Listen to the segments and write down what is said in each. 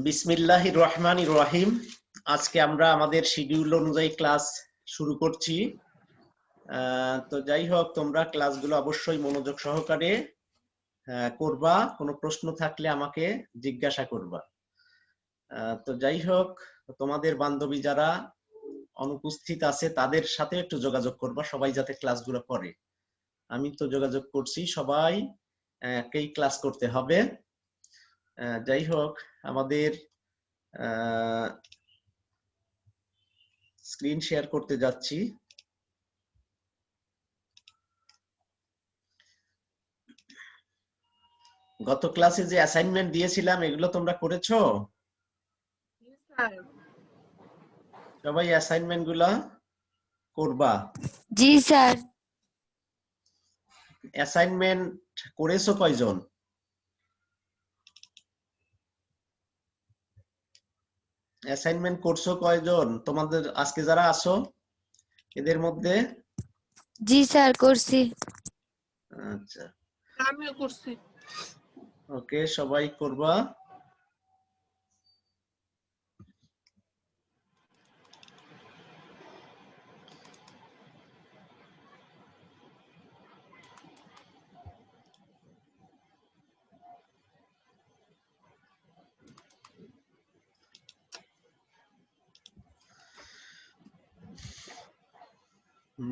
বিসমিল্লাহির রহমানির রহিম। আজকে আমরা আমাদের শিডিউল অনুযায়ী ক্লাস শুরু করছি। তো যাই হোক, তোমরা ক্লাসগুলো অবশ্যই মনোযোগ সহকারে করবা। কোনো প্রশ্ন থাকলে আমাকে জিজ্ঞাসা করবা। তো যাই হোক, তোমাদের বান্ধবী যারা অনুপস্থিত আছে তাদের সাথে একটু যোগাযোগ করবা, সবাই যাতে ক্লাসগুলো করে। আমি তো যোগাযোগ করছি, সবাই কেই ক্লাস করতে হবে। যাই হোক, আমাদের স্ক্রিন শেয়ার করতে যাচ্ছি। গত ক্লাসে যে অ্যাসাইনমেন্ট দিয়েছিলাম এগুলো তোমরা করেছো? সবাই অ্যাসাইনমেন্ট গুলা করবা? জি স্যার। অ্যাসাইনমেন্ট করেছো কয়জন? অ্যাসাইনমেন্ট করছো কয়জন তোমাদের আজকে যারা আছো এদের মধ্যে? জি স্যার, করছি। আচ্ছা, আমিও করছি। ওকে, সবাই করবা।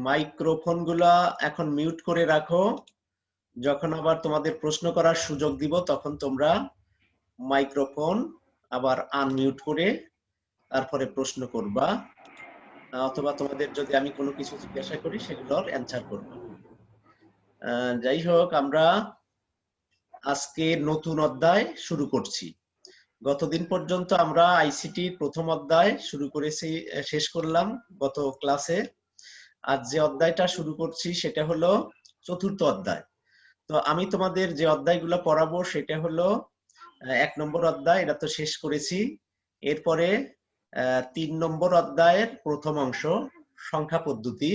মাইক্রোফোন গুলা এখন মিউট করে রাখো। যখন আবার তোমাদের প্রশ্ন করার সুযোগ দিব তখন তোমরা মাইক্রোফোন আবার আনমিউট করে তারপরে প্রশ্ন করবা, অথবা তোমাদের যদি আমি কোনো কিছু জিজ্ঞাসা করি সেগুলোর অ্যান্সার করবা। যাই হোক, আমরা আজকে নতুন অধ্যায় শুরু করছি। গতদিন পর্যন্ত আমরা আইসিটি প্রথম অধ্যায় শুরু করেছি, শেষ করলাম গত ক্লাসে। আজ যে অধ্যায়টা শুরু করছি সেটা হলো চতুর্থ অধ্যায়। তো আমি তোমাদের যে অধ্যায়গুলো পড়াবো সেটা হলো 1 নম্বর অধ্যায়, এটা তো শেষ করেছি। এরপরে 3 নম্বর অধ্যায়ের প্রথম অংশ সংখ্যা পদ্ধতি।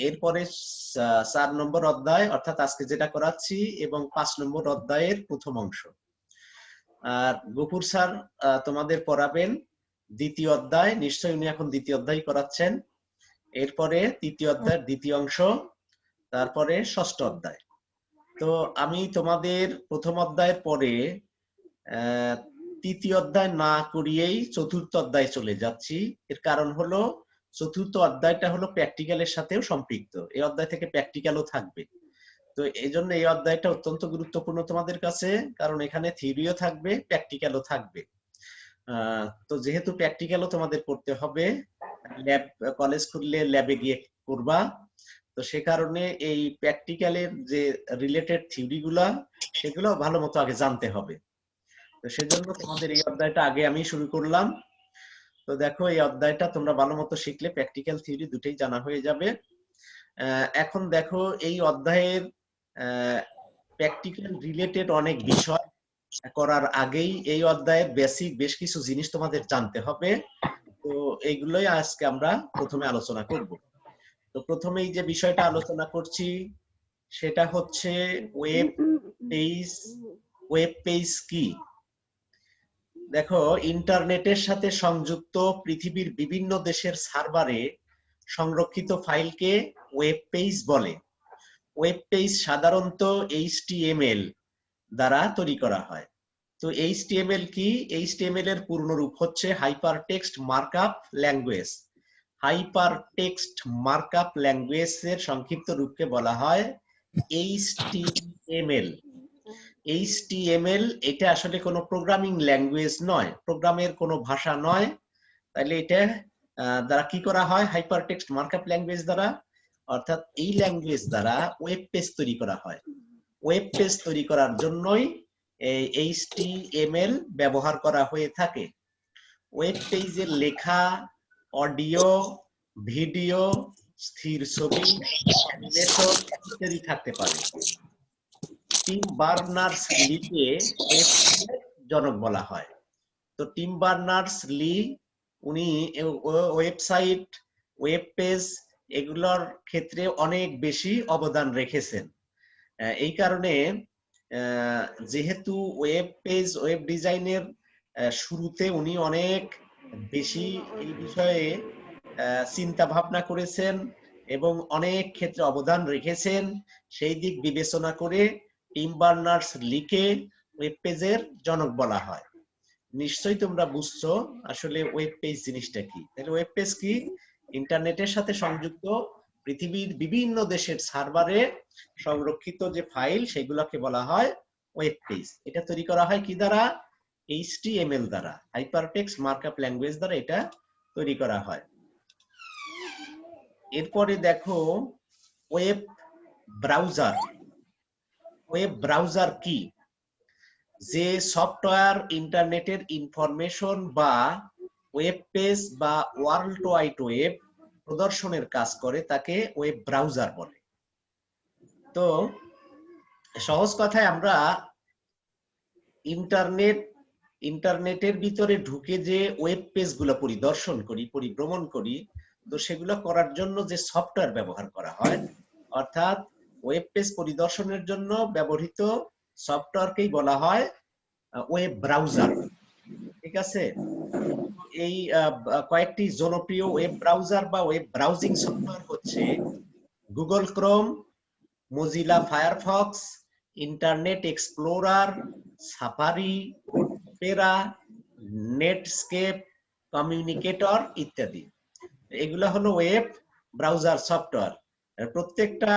এরপরে 4 নম্বর অধ্যায় অর্থাৎ আজকে যেটা করাচ্ছি, এবং 5 নম্বর অধ্যায়ের প্রথম অংশ। আর গফুর স্যার তোমাদের পড়াবেন দ্বিতীয় অধ্যায়, নিশ্চয়ই উনি এখন দ্বিতীয় অধ্যায় করাচ্ছেন। এরপরে তৃতীয় অধ্যায়ের দ্বিতীয় অংশ, তারপরে ষষ্ঠ অধ্যায়। তো আমি তোমাদের প্রথম অধ্যায়ের পরে তৃতীয় অধ্যায় না করিয়েই চতুর্থ অধ্যায় চলে যাচ্ছি। এর কারণ হলো চতুর্থ অধ্যায়টা হলো প্র্যাকটিক্যালের সাথেও সম্পৃক্ত, এই অধ্যায় থেকে প্র্যাকটিক্যালও থাকবে। তো এই জন্য এই অধ্যায়টা অত্যন্ত গুরুত্বপূর্ণ তোমাদের কাছে, কারণ এখানে থিওরিও থাকবে, প্র্যাকটিক্যালও থাকবে। তো যেহেতু প্র্যাকটিক্যালও তোমাদের করতে হবে, ল্যাব কলেজ খুললে ল্যাবে গিয়ে করবা, তো সে কারণে এই প্র্যাকটিক্যালের যে রিলেটেড থিওরি গুলা সেগুলো ভালো মতো আগে জানতে হবে। তো সেজন্য তোমাদের এই অধ্যায়টা আগে আমি শুরু করলাম। তো দেখো, এই অধ্যায়টা তোমরা ভালো মতো শিখলে প্র্যাকটিক্যাল থিওরি দুটোই জানা হয়ে যাবে। এখন দেখো, এই অধ্যায়ের প্র্যাকটিক্যাল রিলেটেড অনেক বিষয় করার আগেই এই অধ্যায়ের বেসিক বেশ কিছু জিনিস তোমাদের জানতে হবে। তো এইগুলোই আজকে আমরা প্রথমে আলোচনা করব। তো প্রথমেই যে বিষয়টা আলোচনা করছি সেটা হচ্ছে ওয়েব পেজ। ওয়েব পেজ কি? দেখো, ইন্টারনেটের সাথে সংযুক্ত পৃথিবীর বিভিন্ন দেশের সার্ভারে সংরক্ষিত ফাইলকে ওয়েব পেজ বলে। ওয়েব পেজ সাধারণত HTML দ্বারা তৈরি করা হয়। তো HTML কি? HTML এর পূর্ণরূপ হচ্ছে hyper text markup language. Hyper text markup language এর সংক্ষিপ্ত রূপকে বলা হয় HTML। HTML এটা আসলে কোনো প্রোগ্রামিং ল্যাঙ্গুয়েজ নয়, প্রোগ্রামের কোনো ভাষা নয়। তাহলে এটা দ্বারা কি করা হয়? হাইপার টেক্সট মার্কআপ ল্যাঙ্গুয়েজ দ্বারা, অর্থাৎ এই ল্যাঙ্গুয়েজ দ্বারা ওয়েব পেজ তৈরি করা হয়। ওয়েব পেজ তৈরি করার জন্যই এই HTML ব্যবহার করা হয়ে থাকে। ওয়েব পেজের লেখা, অডিও, ভিডিও, স্থির ছবি, অ্যানিমেশন ইত্যাদি থাকতে পারে। টিম বার্নার্স-লিকে ওয়েব পেজের জনক বলা হয়। তো টিম বার্নার্স-লি উনি ওয়েবসাইট, ওয়েব পেজ এগুলোর ক্ষেত্রে অনেক বেশি অবদান রেখেছেন। এই কারণে যেহেতু ওয়েব পেজ, ওয়েব ডিজাইনের শুরুতে উনি অনেক বেশি এই বিষয়ে চিন্তা ভাবনা করেছেন এবং অনেক ক্ষেত্রে অবদান রেখেছেন। সেই দিক বিবেচনা করে টিম বার্নার্স লিকে ওয়েব পেজের জনক বলা হয়। নিশ্চয়ই তোমরা বুঝছো আসলে ওয়েব পেজ জিনিসটা কি। তাহলে ওয়েব পেজ কি? ইন্টারনেটের সাথে সংযুক্ত পৃথিবীর বিভিন্ন দেশের সার্ভারে সংরক্ষিত যে ফাইল সেগুলোকে বলা হয় ওয়েব পেজ। এটা তৈরি করা হয় কি দ্বারা? HTML দ্বারা, হাইপারটেক্সট মার্কআপ ল্যাঙ্গুয়েজ দ্বারা এটা তৈরি করা হয়। এরপরে দেখো ওয়েব ব্রাউজার। ওয়েব ব্রাউজার কি? যে সফটওয়্যার ইন্টারনেটের ইনফরমেশন বা ওয়েব পেজ বা ওয়ার্ল্ড ওয়াইড ওয়েব প্রদর্শনের কাজ করে তাকে ওয়েব ব্রাউজার বলে। তো সহজ কথায় আমরা ইন্টারনেটের ভিতরে ঢুকে যে ওয়েব পেজগুলো পরিদর্শন করি, পরিভ্রমণ করি, তো সেগুলো করার জন্য যে সফটওয়্যার ব্যবহার করা হয়, অর্থাৎ ওয়েব পেজ পরিদর্শনের জন্য ব্যবহৃত সফটওয়্যারকেই বলা হয় ওয়েব ব্রাউজার। ঠিক আছে? এই কয়েকটি জনপ্রিয় ওয়েব ব্রাউজার বা ওয়েব ব্রাউজিং সফটওয়্যার হচ্ছে Google Chrome, Mozilla Firefox, internet explorer, safari, Opera, Netscape, communicator ইত্যাদি। এগুলা হলো ওয়েব ব্রাউজার সফটওয়্যার। প্রত্যেকটা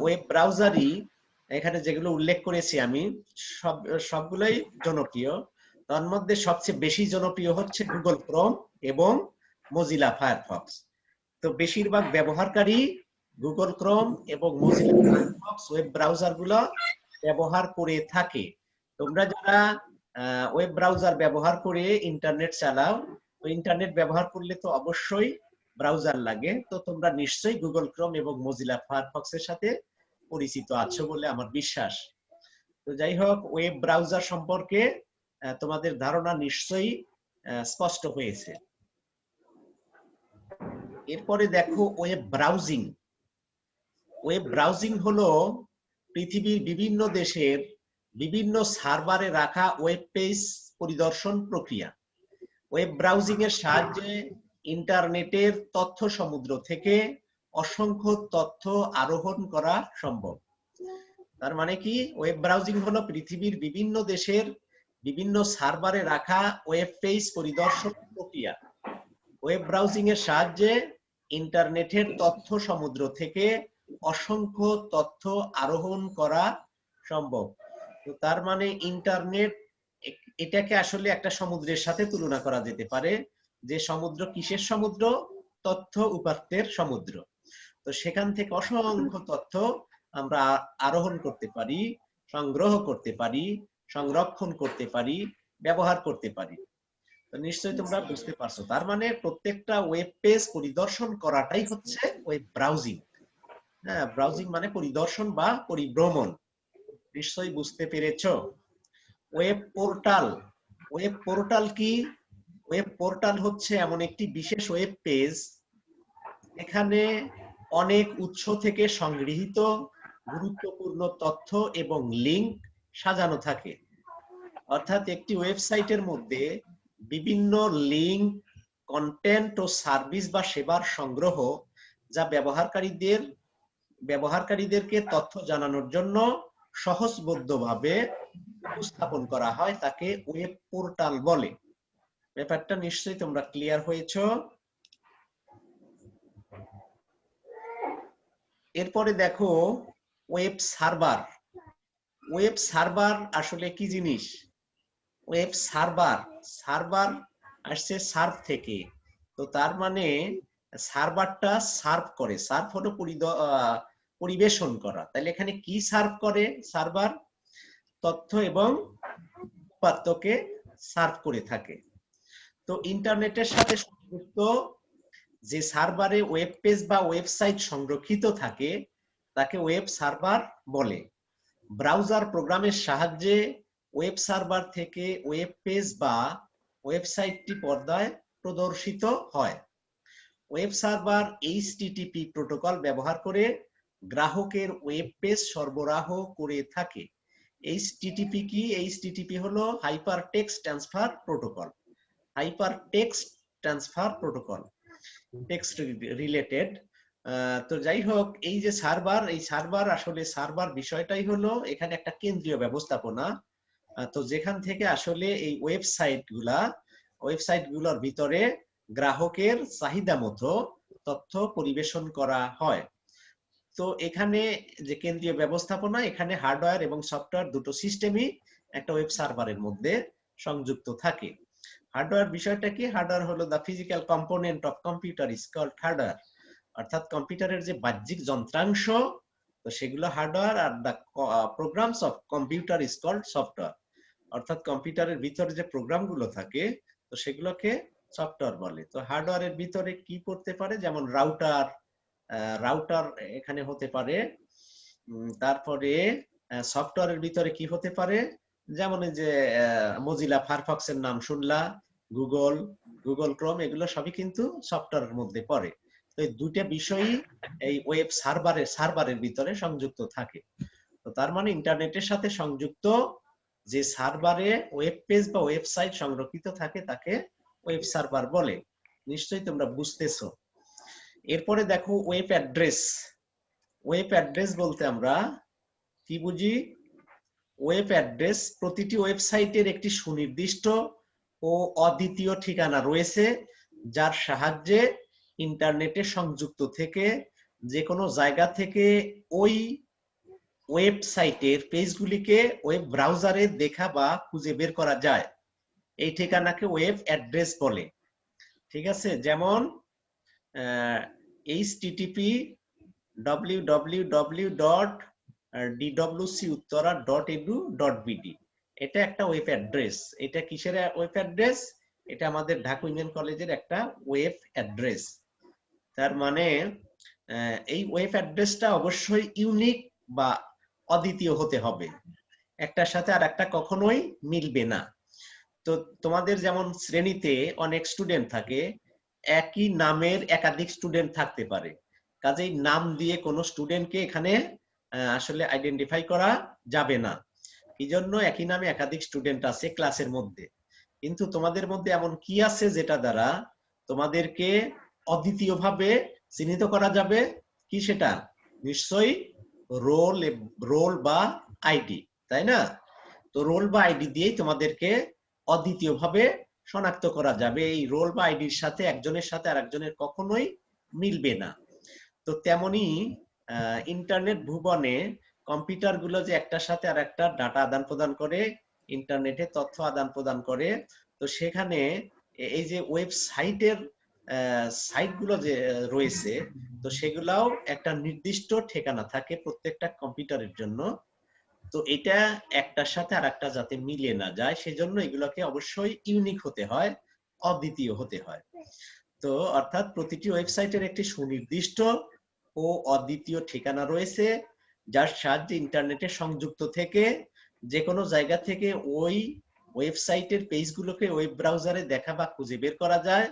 ওয়েব ব্রাউজারই এখানে যেগুলো উল্লেখ করেছি আমি সবগুলোই জনপ্রিয়। তার মধ্যে সবচেয়ে বেশি জনপ্রিয় হচ্ছে গুগল ক্রোম এবং মজিলা ফায়ারফক্স। তো বেশিরভাগ ব্যবহারকারী গুগল ক্রোম এবং মজিলা ফায়ারফক্স ওয়েব ব্রাউজার গুলো ব্যবহার করে থাকে। তোমরা যারা ওয়েব ব্রাউজার ব্যবহার করে ইন্টারনেট চালাও, তো ইন্টারনেট ব্যবহার করলে তো অবশ্যই ব্রাউজার লাগে। তো তোমরা নিশ্চয়ই গুগল ক্রোম এবং মজিলা ফায়ারফক্স এর সাথে পরিচিত আছো বলে আমার বিশ্বাস। তো যাই হোক, ওয়েব ব্রাউজার সম্পর্কে তোমাদের ধারণা নিশ্চয়ই স্পষ্ট হয়েছে। এরপরে দেখো ওয়েব ব্রাউজিং। ওয়েব ব্রাউজিং হলো পৃথিবীর বিভিন্ন দেশের বিভিন্ন সার্ভারে রাখা ওয়েব পেজ পরিদর্শন প্রক্রিয়া। ওয়েব ব্রাউজিং এর সাহায্যে ইন্টারনেটের তথ্য সমুদ্র থেকে অসংখ্য তথ্য আরোহণ করা সম্ভব। তার মানে কি? ওয়েব ব্রাউজিং হলো পৃথিবীর বিভিন্ন দেশের বিভিন্ন সার্ভারে রাখা ওয়েব পেজ পরিদর্শন প্রক্রিয়া। ওয়েব ব্রাউজিং এর সাহায্যে ইন্টারনেটের তথ্য সমুদ্র থেকে অসংখ্য তথ্য আরোহণ করা সম্ভব। তো তার মানে ইন্টারনেট এটাকে আসলে একটা সমুদ্রের সাথে তুলনা করা যেতে পারে। যে সমুদ্র কিসের সমুদ্র? তথ্য উপাত্তের সমুদ্র। তো সেখান থেকে অসংখ্য তথ্য আমরা আরোহণ করতে পারি, সংগ্রহ করতে পারি, সংরক্ষণ করতে পারি, ব্যবহার করতে পারি। তো নিশ্চয়ই তোমরা বুঝতে পারছো। তার মানে প্রত্যেকটা ওয়েব পেজ পরিদর্শন করাটাই হচ্ছে ওয়েব ব্রাউজিং। হ্যাঁ, ব্রাউজিং মানে পরিদর্শন বা পরিভ্রমণ। নিশ্চয়ই বুঝতে পেরেছো। Web portal. ওয়েব পোর্টাল কি? ওয়েব পোর্টাল হচ্ছে এমন একটি বিশেষ ওয়েব পেজ এখানে অনেক উৎস থেকে সংগৃহীত গুরুত্বপূর্ণ তথ্য এবং লিংক সাজানো থাকে। অর্থাৎ একটি ওয়েবসাইটের মধ্যে বিভিন্ন লিংক, কন্টেন্ট ও সার্ভিস বা সেবার সংগ্রহ যা ব্যবহারকারীদেরকে তথ্য জানানোর জন্য সহজবোধ্যভাবে উপস্থাপন করা হয়, তাকে ওয়েব পোর্টাল বলে। ব্যাপারটা নিশ্চয়ই তোমরা ক্লিয়ার হয়েছো। এরপরে দেখো ওয়েব সার্ভার। ওয়েব সার্ভার আসলে কি জিনিস? ওয়েব সার্ভার আসছে সার্ভ থেকে। তো তার মানে সার্ভারটা সার্ভ করে। সার্ভ হলো পরিবেশন করা। তাহলে এখানে কি সার্ভ করে? সার্ভার তথ্য এবং উপাত্তকে সার্ভ করে থাকে। তো ইন্টারনেটের সাথে সংযুক্ত যে সার্ভারে ওয়েব পেজ বা ওয়েবসাইট সংরক্ষিত থাকে তাকে ওয়েব সার্ভার বলে। ব্রাউজার প্রোগ্রামের সাহায্যে ওয়েব সার্ভার থেকে ওয়েব পেজ বা ওয়েবসাইটটি পর্দায় প্রদর্শিত হয়। ওয়েব সার্ভার HTTP প্রোটোকল ব্যবহার করে গ্রাহকের ওয়েব পেজ সরবরাহ করে থাকে। এইচটিটিপি কি? এইচটিটিপি হলো hyper text transfer protocol. Hyper text transfer protocol, text related. তো যাই হোক, এই যে সার্ভার, এই সার্ভার আসলে সার্ভার বিষয়টাই হলো এখানে একটা কেন্দ্রীয় ব্যবস্থাপনা। তো যেখান থেকে আসলে এই ওয়েবসাইট গুলোর ভিতরে গ্রাহকের চাহিদা মতো তথ্য পরিবেশন করা হয়। তো এখানে যে কেন্দ্রীয় ব্যবস্থাপনা, এখানে হার্ডওয়্যার এবং সফটওয়্যার দুটো সিস্টেমই একটা ওয়েব সার্ভারের মধ্যে সংযুক্ত থাকে। হার্ডওয়্যার বিষয়টা কি? হার্ডওয়্যার হলো the physical component of computer is called hardware, অর্থাৎ কম্পিউটারের যে বাহ্যিক যন্ত্রাংশ, তো সেগুলো হার্ডওয়্যার। আর the programs of computer is called software, অর্থাৎ কম্পিউটারের ভিতরে যে প্রোগ্রামগুলো থাকে তো সেগুলোকে সফটওয়্যার বলে। তো হার্ডওয়্যারের ভিতরে কি করতে পারে? যেমন রাউটার এখানে হতে পারে। তারপরে সফটওয়্যারের ভিতরে কি হতে পারে? যেমন এই যে মজিলা ফায়ারফক্স এর নাম শুনলা, গুগল ক্রোম, এগুলো সবই কিন্তু সফটওয়্যারের মধ্যে পড়ে। তো এই দুইটা বিষয়ই এই ওয়েব সার্ভারের ভিতরে সংযুক্ত থাকে। তো তার মানে ইন্টারনেটের সাথে সংযুক্ত যে সার্ভারে ওয়েব পেজ বা ওয়েবসাইট সংরক্ষিত থাকে তাকে ওয়েব সার্ভার বলে। নিশ্চয়ই তোমরা বুঝতেছো। এরপরে দেখো ওয়েব অ্যাড্রেস। ওয়েব অ্যাড্রেস বলতে আমরা কি বুঝি? ওয়েব অ্যাড্রেস, প্রতিটি ওয়েবসাইটের একটি সুনির্দিষ্ট ও অদ্বিতীয় ঠিকানা রয়েছে, যার সাহায্যে ইন্টারনেটে সংযুক্ত থেকে যে কোনো জায়গা থেকে ওই ওয়েবসাইটের পেজগুলিকে ওয়েব ব্রাউজারে দেখা বা খুঁজে বের করা যায়। এই ঠিকানাকে ওয়েব অ্যাড্রেস বলে। ঠিক আছে? যেমন http www.dwcuttara.edu.bd, এটা একটা ওয়েব অ্যাড্রেস। এটা কিসের ওয়েব অ্যাড্রেস? এটা আমাদের ঢাকা ইউনিয়ন কলেজের একটা ওয়েব অ্যাড্রেস। তার মানে এই ওয়েব অ্যাড্রেসটা অবশ্যই ইউনিক বা অদ্বিতীয় হতে হবে, একটার সাথে আর একটা কখনোই মিলবে না। তো তোমাদের যেমন শ্রেণীতে অনেক স্টুডেন্ট থাকে, একই নামের একাধিক স্টুডেন্ট থাকতে পারে, কাজেই নাম দিয়ে কোনো স্টুডেন্টকে এখানে আসলে আইডেন্টিফাই করা যাবে না। এই জন্য একই নামে একাধিক স্টুডেন্ট আছে ক্লাসের মধ্যে, কিন্তু তোমাদের মধ্যে এমন কি আছে যেটা দ্বারা তোমাদেরকে অদ্বিতীয়ভাবে চিহ্নিত করা যাবে? কি সেটা? নিশ্চয়ই রোল বা আইডি, তাই না? তো রোল বা আইডি দিয়েই তোমাদেরকে অদ্বিতীয়ভাবে শনাক্ত করা যাবে। এই রোল বা আইডির সাথে একজনের সাথে আরেকজনের কখনোই মিলবে না। তো তেমনি ইন্টারনেট ভুবনে কম্পিউটার গুলো যে একটার সাথে আর একটা ডাটা আদান প্রদান করে, ইন্টারনেটে তথ্য আদান প্রদান করে, তো সেখানে এই যে ওয়েবসাইটের সাইট গুলো যে রয়েছে, তো সেগুলাও একটা নির্দিষ্ট ঠিকানা থাকে প্রত্যেকটা কম্পিউটারের জন্য। তো এটা একটার সাথে আর একটা যাতে মিলে না যায়, সেজন্য এগুলোকে অবশ্যই ইউনিক হতে হয়, অদ্বিতীয় হতে হয়। তো অর্থাৎ প্রতিটি ওয়েবসাইটের একটি সুনির্দিষ্ট ও অদ্বিতীয় ঠিকানা রয়েছে, যার সাহায্যে ইন্টারনেটে সংযুক্ত থেকে যে কোনো জায়গা থেকে ওই ওয়েবসাইটের পেজগুলোকে ওয়েব ব্রাউজারে দেখা বা খুঁজে বের করা যায়।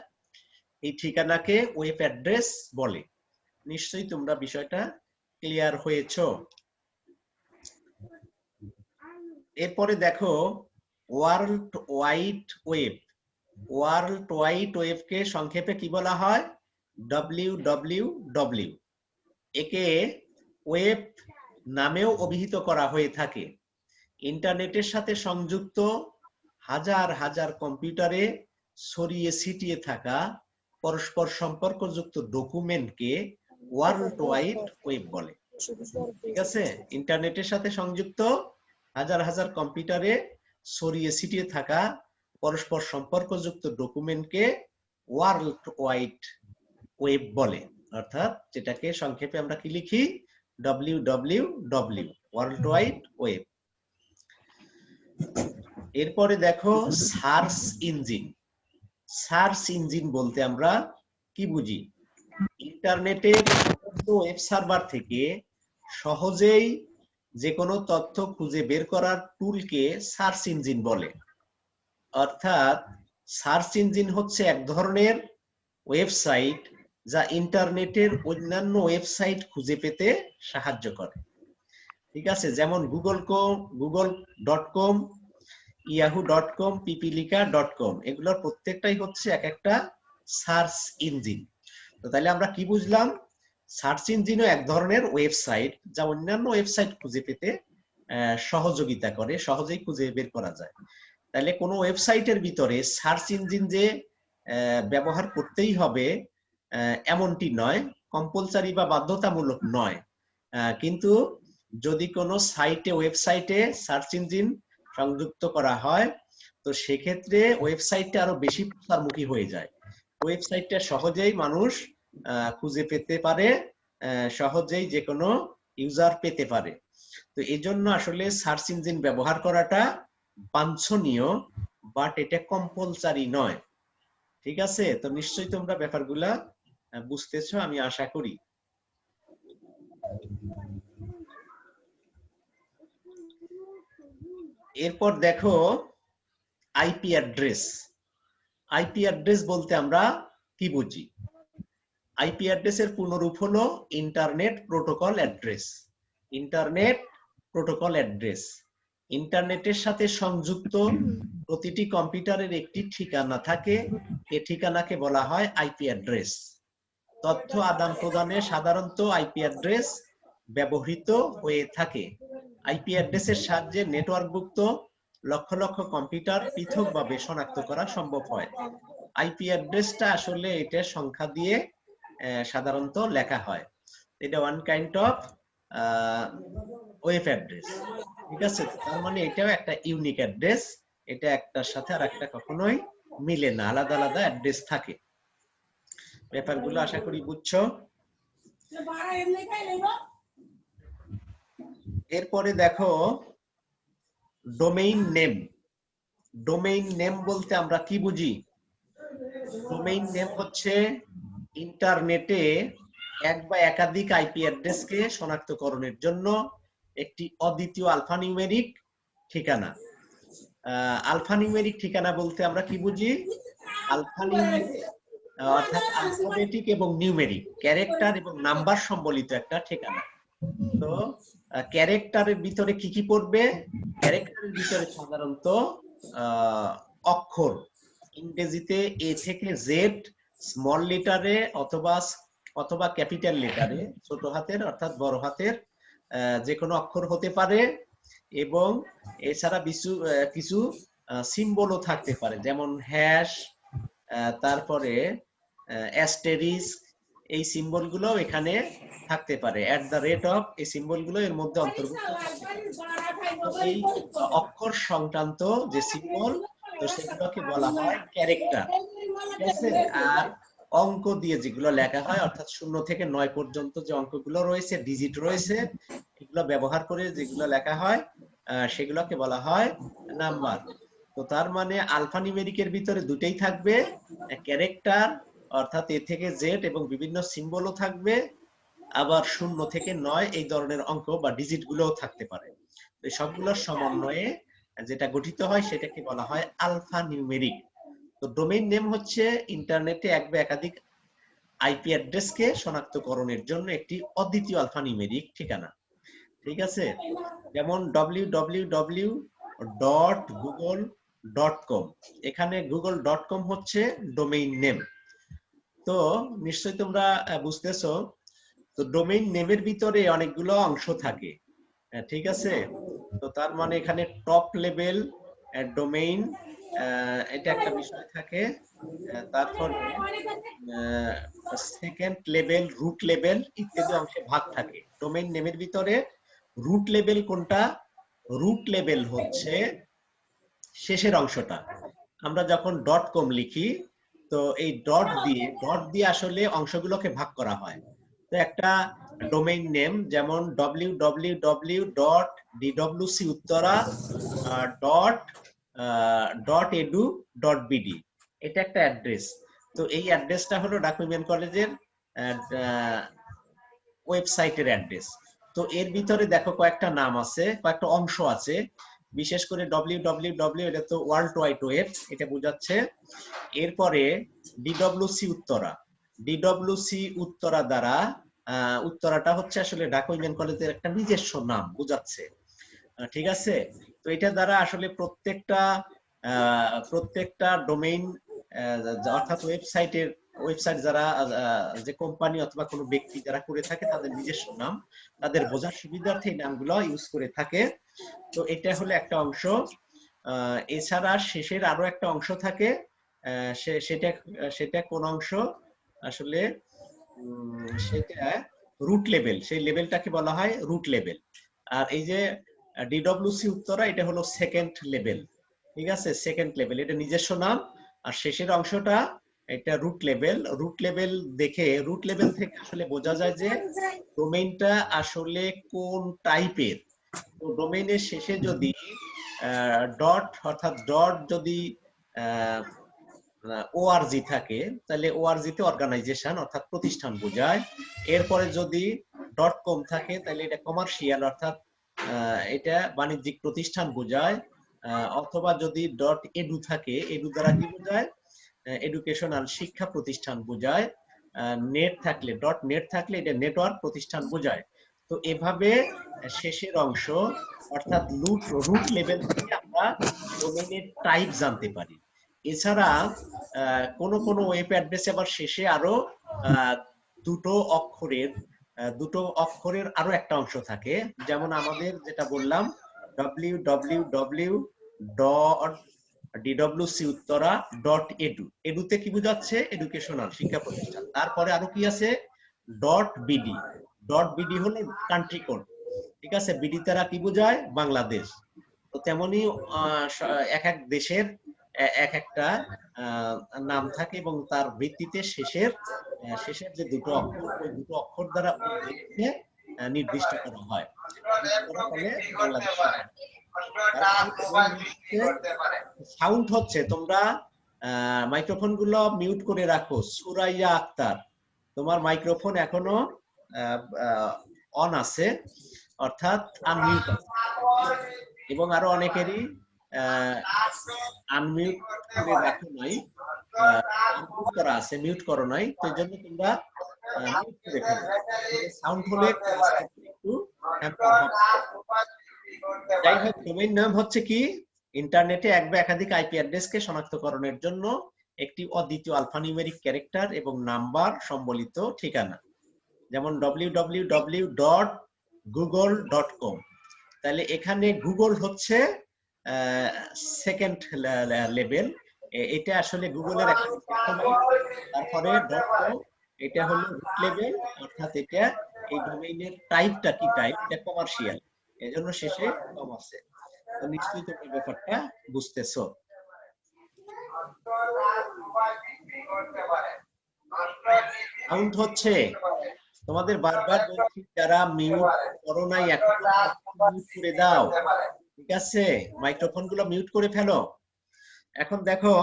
এই ঠিকানাকে ওয়েব অ্যাড্রেস বলে। নিশ্চয়ই তোমরা বিষয়টা ক্লিয়ার হয়েছো। এরপরে দেখো world wide web. World wide ওয়েবকে সংক্ষেপে কি বলা হয়? WWW। একে ওয়েব নামেও অভিহিত করা হয়ে থাকে। ইন্টারনেটের সাথে সংযুক্ত হাজার হাজার কম্পিউটারে ছড়িয়ে ছিটিয়ে থাকা পরস্পর সম্পর্কযুক্ত ডকুমেন্টকে ওয়ার্ল্ড ওয়াইড ওয়েব বলে। ঠিক আছে? ইন্টারনেটের সাথে সংযুক্ত হাজার হাজার কম্পিউটারে ছড়িয়ে ছিটিয়ে থাকা পরস্পর সম্পর্কযুক্ত ডকুমেন্টকে ওয়ার্ল্ড ওয়াইড ওয়েব বলে, অর্থাৎ যেটাকে সংক্ষেপে আমরা কি লিখি? WWW, world wide web. এরপরে দেখো সার্চ ইঞ্জিন। সার্চ ইঞ্জিন বলতে আমরা কি বুঝি? ইন্টারনেটের ওয়েব সার্ভার থেকে সহজেই যে কোনো তথ্য খুঁজে বের করার টুলকে সার্চ ইঞ্জিন বলে। অর্থাৎ সার্চ ইঞ্জিন হচ্ছে এক ধরনের ওয়েবসাইট যা ইন্টারনেটের অন্যান্য ওয়েবসাইট খুঁজে পেতে সাহায্য করে। ঠিক আছে, যেমন google.com, yahoo.com, pipilika.com, এগুলোর প্রত্যেকটাই হচ্ছে এক একটা সার্চ ইঞ্জিন। তো তাহলে আমরা কি বুঝলাম? সার্চ ইঞ্জিনও এক ধরনের ওয়েবসাইট, যা অন্যান্য ওয়েবসাইট খুঁজে পেতে সহযোগিতা করে, সহজেই খুঁজে বের করা যায়। তাহলে কোনো ওয়েবসাইটের ভিতরে সার্চ ইঞ্জিন যে ব্যবহার করতেই হবে এমনটি নয়, কম্পালসারি বা বাধ্যতামূলক নয়। কিন্তু যদি কোনো সাইটে, ওয়েবসাইটে সার্চ ইঞ্জিন সংযুক্ত করা হয়, তো সেক্ষেত্রে ওয়েবসাইটটা আরো বেশি প্রচারমুখী হয়ে যায়। ওয়েবসাইটটা সহজেই মানুষ খুঁজে পেতে পারে, সহজেই যে কোনো ইউজার পেতে পারে। তো এই জন্য আসলে সার্চ ইঞ্জিন ব্যবহার করাটা বাঞ্ছনীয়, বাট এটা কম্পালসারি নয়। ঠিক আছে, তো নিশ্চয়ই তোমরা ব্যাপারগুলা বুঝতেছো আমি আশা করি। এরপর দেখো আইপি অ্যাড্রেস। আইপি অ্যাড্রেস বলতে আমরা কি বুঝি? আইপি অ্যাড্রেসের পূর্ণরূপ হলো internet protocol address. Internet protocol address, ইন্টারনেটের সাথে সংযুক্ত প্রতিটি কম্পিউটারের একটি ঠিকানা থাকে, এই ঠিকানাকে বলা হয় আইপি অ্যাড্রেস। তথ্য আদান প্রদানে সাধারণত আইপি অ্যাড্রেস ব্যবহৃত হয়ে থাকে। আইপি অ্যাড্রেসের সাহায্যে নেটওয়ার্কভুক্ত লক্ষ লক্ষ কম্পিউটার পৃথকভাবে শনাক্ত করা সম্ভব হয়। আইপি অ্যাড্রেসটা আসলে এটা সংখ্যা দিয়ে সাধারণত লেখা হয়। এটা one kind of web address. ঠিক আছে, তার মানে এটাও একটা ইউনিক অ্যাড্রেস, এটা একটার সাথে আর একটা কখনোই মিলে না, আলাদা আলাদা অ্যাড্রেস থাকে। ব্যাপারগুলো আশা করি বুঝছো। এরপরে দেখো ডোমেইন নেম। ডোমেইন নেম বলতে আমরা কি বুঝি? ডোমেইন নেম হচ্ছে ইন্টারনেটে এক বা একাধিক আইপি অ্যাড্রেসকে শনাক্তকরণের জন্য একটি অদ্বিতীয় আলফানিউমেরিক ঠিকানা। আলফানিউমেরিক ঠিকানা বলতে আমরা কি বুঝি? আলফানিউমেরিক অর্থাৎ আলফাবেটিক এবং নিউমেরিক, ক্যারেক্টার এবং নাম্বার সম্বলিত একটা ঠিকানা। তো ক্যারেক্টারের ভিতরে কি কি পড়বে? ক্যারেক্টারের ভিতরে সাধারণত অক্ষর, ইংরেজিতে এ থেকে জেড, স্মল লেটারে অথবা ক্যাপিটাল লেটারে, ছোট হাতের অর্থাৎ বড় হাতের যে কোনো অক্ষর হতে পারে, এবং এছাড়া কিছু সিম্বলও থাকতে পারে, যেমন হ্যাশ, তারপরে অ্যাস্টেরিস্ক, এই সিম্বল গুলো এখানে থাকতে পারে, @, এই সিম্বল গুলো এর মধ্যে অন্তর্ভুক্ত থাকতে পারে। তো এই অক্ষর সংক্রান্ত যে সিম্বল, তো সেগুলোকে বলা হয় ক্যারেক্টার। ঠিক আছে, আর অঙ্ক দিয়ে যেগুলো লেখা হয়, অর্থাৎ 0 থেকে 9 পর্যন্ত যে অঙ্কগুলো রয়েছে, ডিজিট রয়েছে, এগুলো ব্যবহার করে যেগুলো লেখা হয় সেগুলোকে বলা হয় নাম্বার। তো তার মানে আলফানিউমেরিকের ভিতরে দুটেই থাকবে, ক্যারেক্টার অর্থাৎ এ থেকে জেড এবং বিভিন্ন সিম্বলও থাকবে, আবার 0 থেকে 9 এই ধরনের অঙ্ক বা ডিজিট গুলোও থাকতে পারে। এই সবগুলোর সমন্বয়ে যেটা গঠিত হয় সেটাকে বলা হয় আলফানিউমেরিক। তো ডোমেইন নেম হচ্ছে ইন্টারনেটে এক বা একাধিক আইপি অ্যাড্রেসকে শনাক্তকরণের জন্য একটি অদ্বিতীয় আলফানিউমেরিক ঠিকানা। ঠিক আছে, যেমন www.google.com, এখানে google.com হচ্ছে ডোমেইন নেম। তো নিশ্চয়ই তোমরা বুঝতেছো। তো ডোমেইন নেমের ভিতরে অনেকগুলো অংশ থাকে, ঠিক আছে। তো তার মানে এখানে টপ লেভেল ডোমেইন, এটা একটা বিষয় থাকে, তারপরে সেকেন্ড লেভেল, রুট লেভেল ইত্যাদি অংশে ভাগ থাকে। ডোমেইন নেমের ভিতরে রুট লেভেল কোনটা? রুট লেভেল হচ্ছে শেষের অংশটা। আমরা যখন .com লিখি, তো এই ডট দিয়ে আসলে অংশগুলোকে ভাগ করা হয়। তো একটা ডোমেইন নেম যেমন www.dwcuttara.edu.bd, এটা একটা অ্যাড্রেস। তো এই অ্যাড্রেসটা হলো ঢাকা উইমেন কলেজের ওয়েবসাইটের অ্যাড্রেস। তো এর ভিতরে দেখো কয়েকটা নাম আছে, কয়েকটা অংশ আছে, বিশেষ করে www, এটা তো ওয়ার্ল্ড ওয়াইড ওয়েব, এটা বোঝাচ্ছে। এরপরে ডিডব্লিউসি উত্তরা দ্বারা উত্তরাটা হচ্ছে আসলে ঢাকা উইমেন কলেজের একটা নিজস্ব নাম বোঝাচ্ছে। ঠিক আছে, তো এটা দ্বারা আসলে প্রত্যেকটা ডোমেইন অর্থাৎ ওয়েবসাইট যারা যে কোম্পানি অথবা কোনো ব্যক্তি যারা করে থাকে তাদের নিজস্ব নাম, তাদের বোঝার সুবিধার্থে এই নামগুলো ইউজ করে থাকে। তো এটা হলো একটা অংশ। এছাড়া শেষের আরো একটা অংশ থাকে, সেটা সেটা কোন অংশ আসলে, সেটা রুট লেভেল, সেই লেভেলটাকে বলা হয় রুট লেভেল। আর এই যে ডিডব্লিউসি উত্তরা, এটা হলো সেকেন্ড লেভেল। ঠিক আছে, সেকেন্ড লেভেল, এটা নিজস্ব নাম। আর শেষের অংশটা এটা রুট লেভেল। রুট লেভেল থেকে আসলে বোঝা যায় যে ডোমেইনটা আসলে কোন টাইপের। তো ডোমেইনের শেষে যদি ডট অর্থাৎ ডট যদি ওআরজি থাকে, তাহলে ওআরজি তে অর্গানাইজেশন অর্থাৎ প্রতিষ্ঠান বোঝায়। এরপরে যদি ডট কম থাকে তাহলে এটা কমার্শিয়াল অর্থাৎ এটা বাণিজ্যিক প্রতিষ্ঠান বোঝায়। অথবা যদি ডট এডু থাকে, এডু দ্বারা কি বোঝায়, এডুকেশনাল শিক্ষা প্রতিষ্ঠান বোঝায়। নেট থাকলে, ডট নেট থাকলে এটা নেটওয়ার্ক প্রতিষ্ঠান বোঝায়। তো এভাবে শেষের অংশ অর্থাৎ রুট লেভেল থেকে আমরা ডোমেইনের টাইপ জানতে পারি। এছাড়া কোন কোন ওয়েব অ্যাড্রেসে আবার শেষে আরো দুটো অক্ষরের আরো একটা অংশ থাকে। যেমন আমাদের যেটা বললাম www.dwcuttara.edu, এডুতে কি বোঝাচ্ছে, এডুকেশনাল শিক্ষা প্রতিষ্ঠান। তারপরে আরো কি আছে, .bd, .bd হলো কান্ট্রি কোড। ঠিক আছে, বিডি তারা কি বোঝায়, বাংলাদেশ। তো তেমনি এক এক দেশের এক একটা নাম থাকে এবং তার ভিত্তিতে শেষের যে দুটো অক্ষর, ওই দুটো অক্ষর দ্বারা নির্দিষ্ট করা হয়। সাউন্ড হচ্ছে, তোমরা মাইক্রোফোন গুলো মিউট করে রাখো। সুরাইয়া আক্তার, তোমার মাইক্রোফোন এখনো অন আছে, অর্থাৎ আনমিউট আছে, এবং আরো অনেকেরই আনমিউট করে রাখো নাই, আনমিউট করা আছে, মিউট করো নাই। তো এই জন্য তোমরা মিউট করে ফেলো, সাউন্ড হলে একটু হ্যাম্পার হবে। যাই হোক, ডোমেইন নাম হচ্ছে কি, ইন্টারনেটে এক বা একাধিক আইপি অ্যাড্রেসকে শনাক্তকরণের জন্য একটি অদ্বিতীয় আলফানিউমেরিক ক্যারেক্টার এবং নাম্বার সম্বলিত ঠিকানা। যেমন www.google.com, তাহলে এখানে গুগল হচ্ছে সেকেন্ড লেভেল, এটা আসলে গুগলের একটা, তারপরে .com, এটা হলো রুট লেভেল, অর্থাৎ এটা এই ডোমেইনের টাইপটা কি টাইপ, এটা কমার্শিয়াল, এজন্য শেষে কম আছে। তো নিশ্চয়ই তোমরা ব্যাপারটা বুঝতেছো। সাউন্ড হচ্ছে, তোমাদের বারবার বলছি যারা মিউট করো নাই এখন মিউট করে দাও। ঠিক আছে, মাইক্রোফোন গুলো মিউট করে ফেলো। এখন দেখো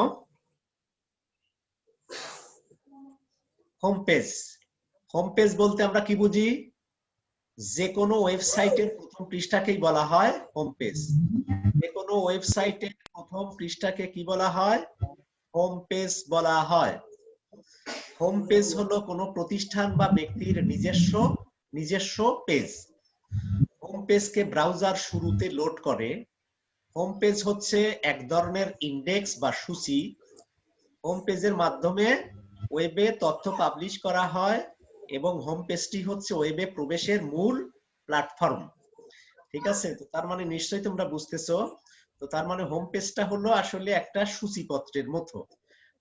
হোম পেজ। হোম পেজ বলতে আমরা কি বুঝি, যে কোনো ওয়েবসাইটের প্রথম পৃষ্ঠাকেই বলা হয় হোম পেজ। যে কোনো ওয়েবসাইটের প্রথম পৃষ্ঠাকে কি বলা হয়, হোম পেজ বলা হয়। হোম পেজ হলো কোনো প্রতিষ্ঠান বা ব্যক্তির নিজস্ব পেজ। হোম পেজকে ব্রাউজার শুরুতে লোড করে। হোম পেজ হচ্ছে এক ধরনের ইন্ডেক্স বা সূচি। হোম পেজের মাধ্যমে ওয়েবে তথ্য পাবলিশ করা হয় এবং হোম পেজটি হচ্ছে ওয়েবে প্রবেশের মূল প্ল্যাটফর্ম। ঠিক আছে, তো তার মানে নিশ্চয়ই তোমরা বুঝতেছো। তো তার মানে হোম পেজটা হলো আসলে একটা সূচিপত্রের মতো।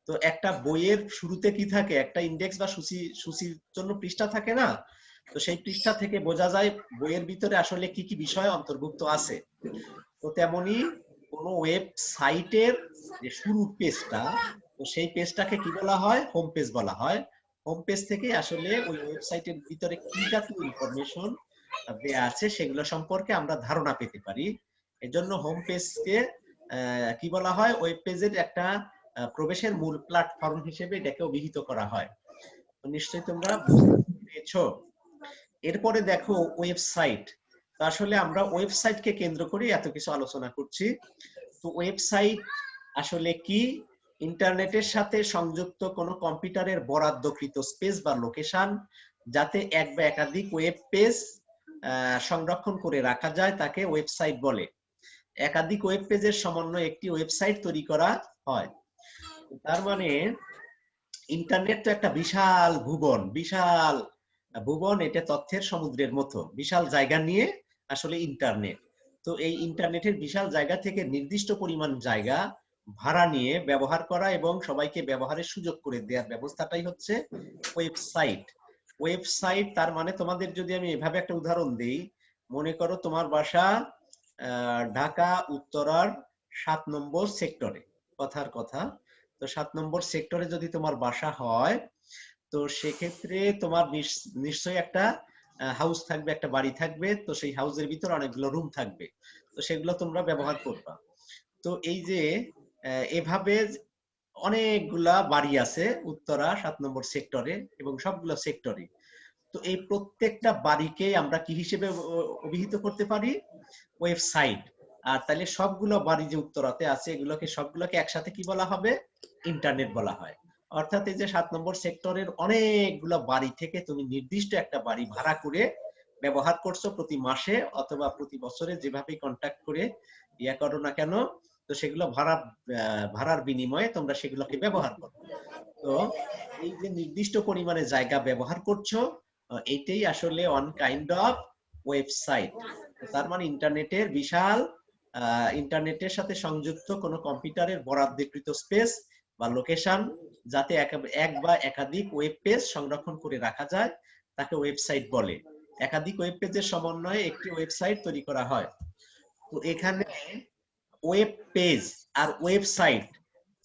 তো একটা বইয়ের শুরুতে কি থাকে, একটা ইন্ডেক্স বা সূচির জন্য পৃষ্ঠা থাকে না, তো সেই পৃষ্ঠা থেকে বোঝা যায় বইয়ের ভিতরে আসলে কি কি বিষয় অন্তর্ভুক্ত আছে। তো তেমনি কোনো ওয়েবসাইটের যে শুরুর পেজটা, তো সেই পেজটাকে কি বলা হয়, হোম পেজ বলা হয়। হোম পেজ থেকে আসলে ওই ওয়েবসাইটের ভিতরে কি জাতীয় ইনফরমেশন দেয়া আছে সেগুলো সম্পর্কে আমরা ধারণা পেতে পারি। এজন্য হোম পেজকে কি বলা হয়, ওয়েব পেজের একটা প্রবেশের মূল প্ল্যাটফর্ম হিসেবে এটাকে অভিহিত করা হয়। তো নিশ্চয়ই তোমরা বুঝতে পেরেছো। এরপরে দেখো ওয়েবসাইট। তো আসলে আমরা ওয়েবসাইটকে কেন্দ্র করে এত কিছু আলোচনা করছি। তো ওয়েবসাইট আসলে কি, ইন্টারনেটের সাথে সংযুক্ত কোনো কম্পিউটারের বরাদ্দকৃত স্পেস বা লোকেশন যাতে এক বা একাধিক ওয়েব পেজ সংরক্ষণ করে রাখা যায় তাকে ওয়েবসাইট বলে। একাধিক ওয়েব পেজের সমন্বয়ে একটি ওয়েবসাইট তৈরি করা হয়। তার মানে ইন্টারনেট তো একটা বিশাল ভুবন, এটা তথ্যের সমুদ্রের মতো বিশাল জায়গা নিয়ে আসলে ইন্টারনেট। তো এই ইন্টারনেটের বিশাল জায়গা থেকে নির্দিষ্ট পরিমাণ জায়গা ভাড়া নিয়ে ব্যবহার করা এবং সবাইকে ব্যবহারের সুযোগ করে দেওয়ার ব্যবস্থাটাই হচ্ছে ওয়েবসাইট। ওয়েবসাইট তার মানে তোমাদের যদি আমি এভাবে একটা উদাহরণ দিই, মনে করো তোমার বাসা ঢাকা উত্তরার 7 নম্বর সেক্টরে, কথার কথা। তো 7 নম্বর সেক্টরে যদি তোমার বাসা হয়, তো সেক্ষেত্রে তোমার নিশ্চয়ই একটা হাউস থাকবে, একটা বাড়ি থাকবে। তো সেই হাউসের ভিতরে অনেকগুলো রুম থাকবে, তো সেগুলো তোমরা ব্যবহার করবা। তো এই যে এভাবে অনেকগুলা বাড়ি আছে উত্তরা 7 নম্বর সেক্টরে এবং সবগুলো সেক্টরে। তো এই প্রত্যেকটা বাড়িকে আমরা কি হিসেবে অভিহিত করতে পারি? ওয়েবসাইট। আর তাহলে সবগুলো বাড়ি যে উত্তরাতে আছে এগুলোকে সবগুলোকে একসাথে কি বলা হবে? ইন্টারনেট বলা হয়। অর্থাৎ এই যে 7 নম্বর সেক্টরের অনেকগুলো বাড়ি থেকে তুমি নির্দিষ্ট একটা বাড়ি ভাড়া করে ব্যবহার করছো প্রতি মাসে অথবা প্রতি বছরে, যেভাবেই কন্ট্যাক্ট করে ইয়া করো না কেন, তো সেগুলো ভাড়ার বিনিময়ে তোমরা সেগুলোকে ব্যবহার করো। তো এই যে নির্দিষ্ট পরিমাণে জায়গা ব্যবহার করছো, এইটাই আসলে ওয়ান কাইন্ড অফ ওয়েবসাইট। তার মানে ইন্টারনেটের সাথে সংযুক্ত কোনো কম্পিউটারের বরাদ্দকৃত স্পেস বা লোকেশন যাতে এক বা একাধিক ওয়েব পেজ সংরক্ষণ করে রাখা যায় তাকে ওয়েবসাইট বলে। একাধিক ওয়েব পেজের সমন্বয়ে একটি ওয়েবসাইট তৈরি করা হয়। তো এখানে ওয়েব পেজ আর ওয়েবসাইট,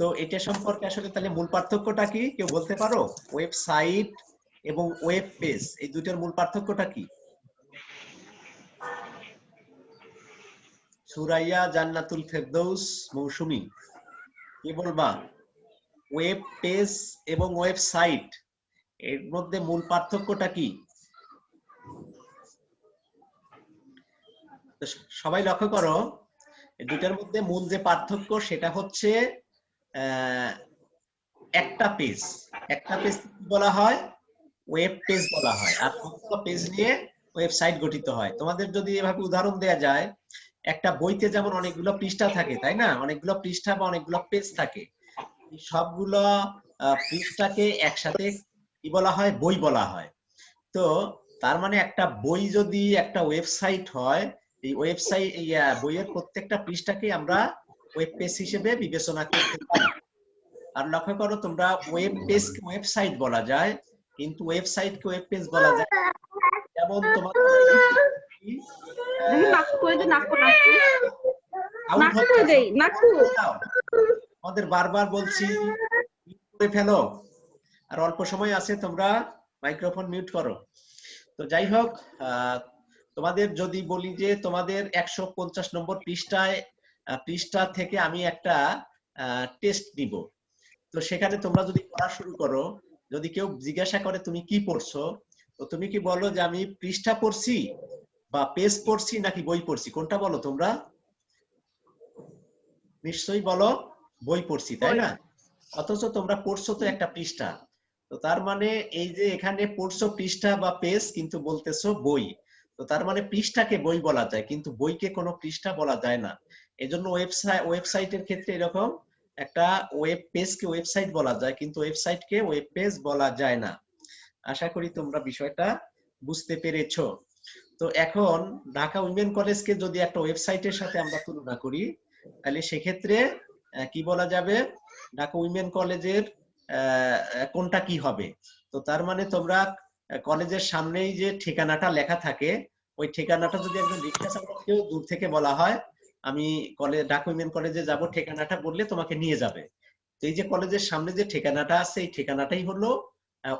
তো এটা সম্পর্কে আসলে তাহলে মূল পার্থক্যটা কি কেউ বলতে পারো? ওয়েবসাইট এবং ওয়েব পেজ এই দুইটার মূল পার্থক্যটা কি? সুরাইয়া, জান্নাতুল ফেরদৌস, মৌসুমী, কি বলবা? ওয়েব পেজ এবং ওয়েবসাইট এর মধ্যে মূল পার্থক্যটা কি? সবাই লক্ষ্য করো, এই দুইটার মধ্যে মূল যে পার্থক্য সেটা হচ্ছে একটা পেজ বলা হয় ওয়েব পেজ বলা হয়, আর সবগুলো পেজ নিয়ে ওয়েবসাইট গঠিত হয়। তোমাদের যদি এভাবে উদাহরণ দেয়া যায়, একটা বইতে যেমন অনেকগুলো পৃষ্ঠা থাকে তাই না, অনেকগুলো পৃষ্ঠা বা অনেকগুলো পেজ থাকে, সবগুলো পৃষ্ঠাকে একসাথে কি বলা হয়? বই বলা হয়। তো তার মানে একটা বই যদি একটা ওয়েবসাইট হয়, এই ওয়েবসাইট বইয়ের প্রত্যেকটা পৃষ্ঠাকে আমরা ওয়েব পেজ হিসেবে বিবেচনা করতে পারি। আর লক্ষ্য করো তোমরা, ওয়েব পেজ কে ওয়েবসাইট বলা যায় কিন্তু ওয়েবসাইট কে ওয়েব পেজ বলা যায়। যেমন তোমাদের আমাদের বারবার বলছি করে ফেলো, আর অল্প সময় আছে, তোমরা মাইক্রোফোন মিউট করো। তো যাই হোক, তোমাদের যদি বলি যে তোমাদের 150 নম্বর পৃষ্ঠা থেকে আমি একটা টেস্ট নিব, তো সেখানে তোমরা যদি পড়া শুরু করো, যদি কেউ জিজ্ঞাসা করে তুমি কি পড়ছো, তো তুমি কি বলো যে আমি পৃষ্ঠা পড়ছি বা পেজ পড়ছি নাকি বই পড়ছি? কোনটা বলো তোমরা? নিশ্চয়ই বলো বই পড়ছি, তাই না? অথচ তোমরা পড়ছো তো একটা পৃষ্ঠা। তো তার মানে এই যে এখানে পড়ছো পৃষ্ঠা বা পেজ কিন্তু বলতেছো বই। তো তার মানে পৃষ্ঠাকে বই বলা যায় কিন্তু বইকে কোনো পৃষ্ঠা বলা যায় না। এজন্য ওয়েবসাইটের ক্ষেত্রে এরকম একটা ওয়েব পেজকে ওয়েবসাইট বলা যায় কিন্তু ওয়েবসাইটকে ওয়েব পেজ বলা যায় না। আশা করি তোমরা বিষয়টা বুঝতে পেরেছো। তো এখন ঢাকা উইমেন কলেজকে যদি একটা ওয়েবসাইটের সাথে আমরা তুলনা করি, তাহলে সেক্ষেত্রে কি বলা যাবে? ঢাকা উইমেন কলেজের কোনটা কি হবে? তো তার মানে তোমরা কলেজের সামনেই যে ঠিকানাটা লেখা থাকে, ওই ঠিকানাটা যদি একজন রিক্সা চালককেও দূর থেকে বলা হয় আমি ঢাকা উইমেন কলেজে যাব, ঠিকানাটা বললে তোমাকে নিয়ে যাবে। তো এই যে কলেজের সামনে যে ঠিকানাটা আছে এই ঠিকানাটাই হলো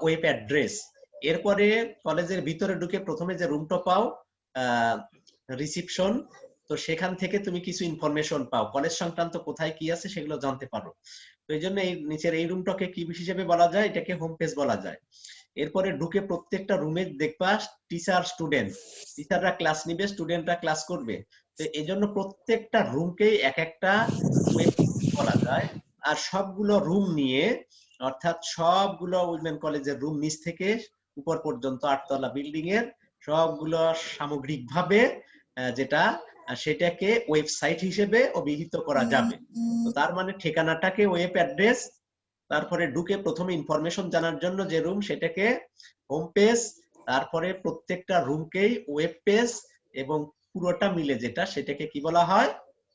ওয়েব অ্যাড্রেস। এরপরে কলেজের ভিতরে ঢুকে প্রথমে যে রুমটা পাও রিসিপশন, তো সেখান থেকে তুমি কিছু ইনফরমেশন পাও, কলেজ সংক্রান্ত কোথায় কি আছে সেগুলো জানতে পারো। তো এই জন্য এই নিচের এই রুমটাকে কি হিসেবে বলা যায়? এটাকে হোম পেজ বলা যায়। এরপরে ঢুকে প্রত্যেকটা রুমে দেখবা টিচার স্টুডেন্ট, টিচাররা ক্লাস নিবে, স্টুডেন্টরা ক্লাস করবে। তো এই জন্য প্রত্যেকটা রুমকেই এক একটা ওয়েব বলা যায়। আর সবগুলো রুম নিয়ে, অর্থাৎ সবগুলো উইমেন কলেজের রুম নিচ থেকে উপর পর্যন্ত 8 তলা বিল্ডিং এর সবগুলো সামগ্রিকভাবে যেটা সেটাকে ওয়েবসাইট হিসেবে অভিহিত করা যাবে। তো তার মানে ঠিকানাটাকে ওয়েব অ্যাড্রেস, তারপরে ঢুকে প্রথমে ইনফরমেশন জানার জন্য যে রুম সেটাকে হোম পেজ, তারপরে প্রত্যেকটা রুমকেই ওয়েব পেজ, এবং পুরোটা মিলে যেটা সেটাকে কি বলা হয়?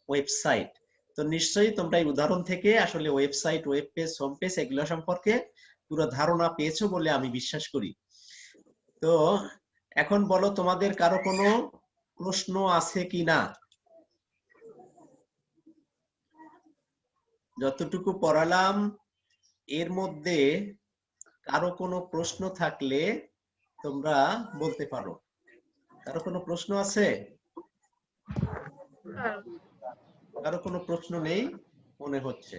ওয়েবসাইট। তো নিশ্চয়ই তোমরা এই উদাহরণ থেকে আসলে website, web page, home page এগুলো সম্পর্কে পুরো ধারণা পেয়েছো বলে আমি বিশ্বাস করি। তো এখন বলো, তোমাদের কারো কোনো প্রশ্ন আছে কি না? যতটুকু পড়ালাম এর মধ্যে কারো কোনো প্রশ্ন থাকলে তোমরা বলতে পারো। কারো কোনো প্রশ্ন আছে? কারো কোনো প্রশ্ন নেই মনে হচ্ছে।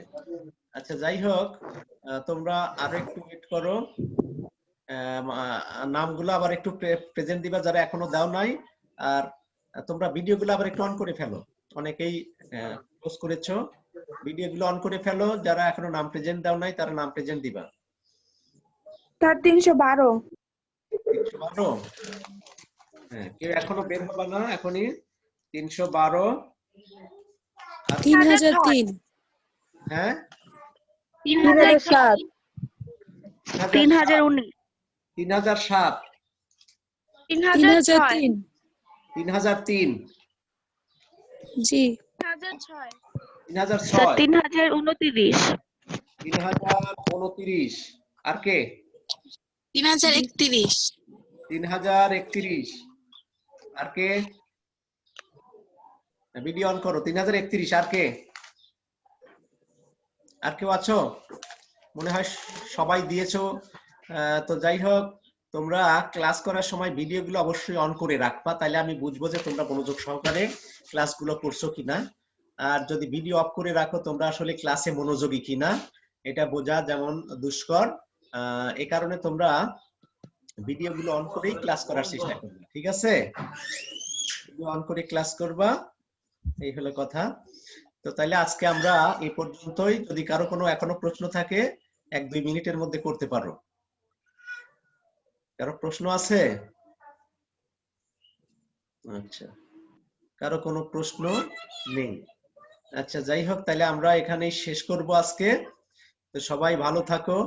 আচ্ছা, যাই হোক, তোমরা আরো একটু ওয়েট করো। নামগুলো আবার একটু প্রেজেন্ট দিবা যারা এখনো দাও নাই। আর তোমরা ভিডিওগুলো আবার একটু অন করে ফেলো। অনেকেই ক্লোজ করেছো, ভিডিওগুলো অন করে ফেলো। যারা এখনো নাম প্রেজেন্ট দাও নাই তারা নাম প্রেজেন্ট দিবা। তার 312। 312? হ্যাঁ, কেউ এখনো বের হবা না এখনই। 312, 3003, হ্যাঁ 3007, 3019, 3007, 3003, 3003, জি 3006, 3029, 3029, আর কে? 3031, 3031, আর কে? ভিডিও অন করো। 3031, আর কে? আর কেউ আছো? মনে হয় সবাই দিয়েছো। তো যাই হোক, তোমরা ক্লাস করার সময় ভিডিওগুলো অবশ্যই অন করে রাখবা, তাহলে আমি বুঝবো যে তোমরা মনোযোগ সহকারে ক্লাসগুলো করছো কিনা। আর যদি ভিডিও অফ করে রাখো তোমরা আসলে ক্লাসে মনোযোগী কিনা এটা বোঝা যেমন দুষ্কর। এই কারণে তোমরা ভিডিওগুলো অন করেই ক্লাস করার চেষ্টা করবে, ঠিক আছে? ভিডিও অন করে ক্লাস করবা, এই হলো কথা। তো তাহলে আজকে আমরা এই পর্যন্তই। যদি কারো কোনো এখনো প্রশ্ন থাকে 1-2 মিনিটের মধ্যে করতে পারো। কারো প্রশ্ন আছে? আচ্ছা, কারো কোনো প্রশ্ন নেই। আচ্ছা, যাই হোক, তাহলে আমরা এখানেই শেষ করব আজকে। তো সবাই ভালো থাকো,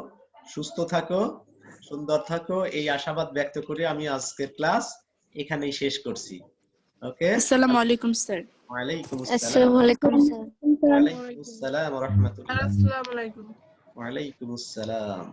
সুস্থ থাকো, সুন্দর থাকো, এই আশাবাদ ব্যক্ত করে আমি আজকের ক্লাস এখানেই শেষ করছি। ওকে, আসসালামু আলাইকুম স্যার। ওয়ালাইকুম আসসালাম। আসসালামু আলাইকুম স্যার। ওয়ালাইকুম আসসালাম ওয়া রাহমাতুল্লাহ। আসসালামু আলাইকুম। ওয়ালাইকুম আসসালাম।